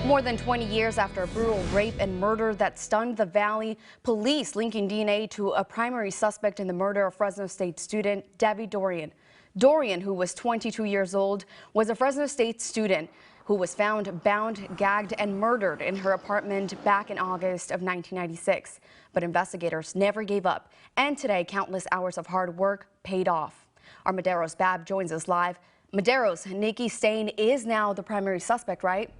More than 20 years after a brutal rape and murder that stunned the Valley, police linking DNA to a primary suspect in the murder of Fresno State student Debbie Dorian. Dorian, who was 22 years old, was a Fresno State student who was found bound, gagged, and murdered in her apartment back in August of 1996. But investigators never gave up, and today countless hours of hard work paid off. Our Madero's Bab joins us live. Madero's Nikki Stain is now the primary suspect, right?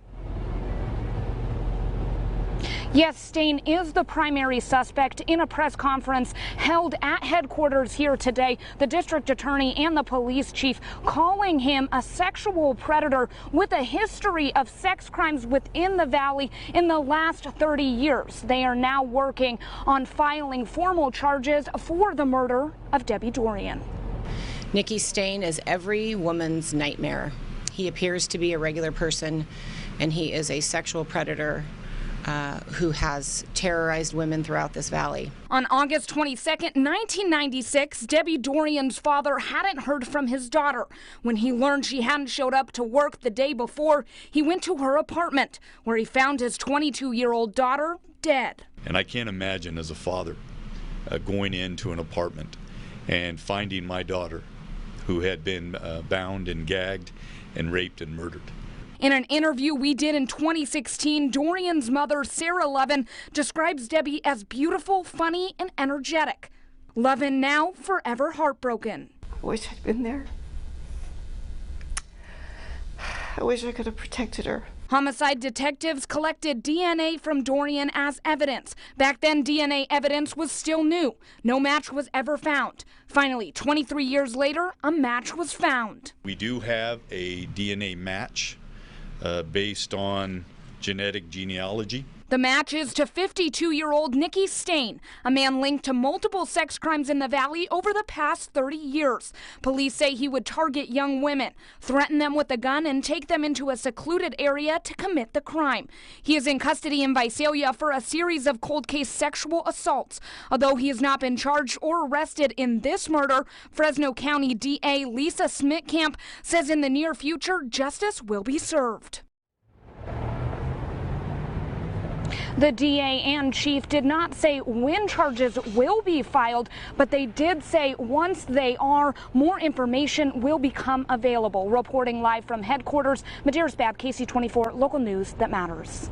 Yes, Stain is the primary suspect. In a press conference held at headquarters here today, the district attorney and the police chief calling him a sexual predator with a history of sex crimes within the Valley in the last 30 years. They are now working on filing formal charges for the murder of Debbie Dorian. Nikki Stain is every woman's nightmare. He appears to be a regular person, and he is a sexual predator who has terrorized women throughout this valley. On August 22nd, 1996, Debbie Dorian's father hadn't heard from his daughter. When he learned she hadn't showed up to work the day before, he went to her apartment, where he found his 22-year-old daughter dead. And I can't imagine as a father going into an apartment and finding my daughter, who had been bound and gagged and raped and murdered. In an interview we did in 2016, Dorian's mother, Sarah Levin, describes Debbie as beautiful, funny, and energetic. Levin now forever heartbroken. I wish I'd been there. I wish I could have protected her. Homicide detectives collected DNA from Dorian as evidence. Back then, DNA evidence was still new. No match was ever found. Finally, 23 years later, a match was found. We do have a DNA match based on genetic genealogy. The match is to 52-year-old Nikki Stain, a man linked to multiple sex crimes in the Valley over the past 30 years. Police say he would target young women, threaten them with a gun, and take them into a secluded area to commit the crime. He is in custody in Visalia for a series of cold case sexual assaults. Although he has not been charged or arrested in this murder, Fresno County DA Lisa Smitkamp says in the near future, justice will be served. The DA and chief did not say when charges will be filed, but they did say once they are, more information will become available. Reporting live from headquarters, Madero's Bab, KC24, local news that matters.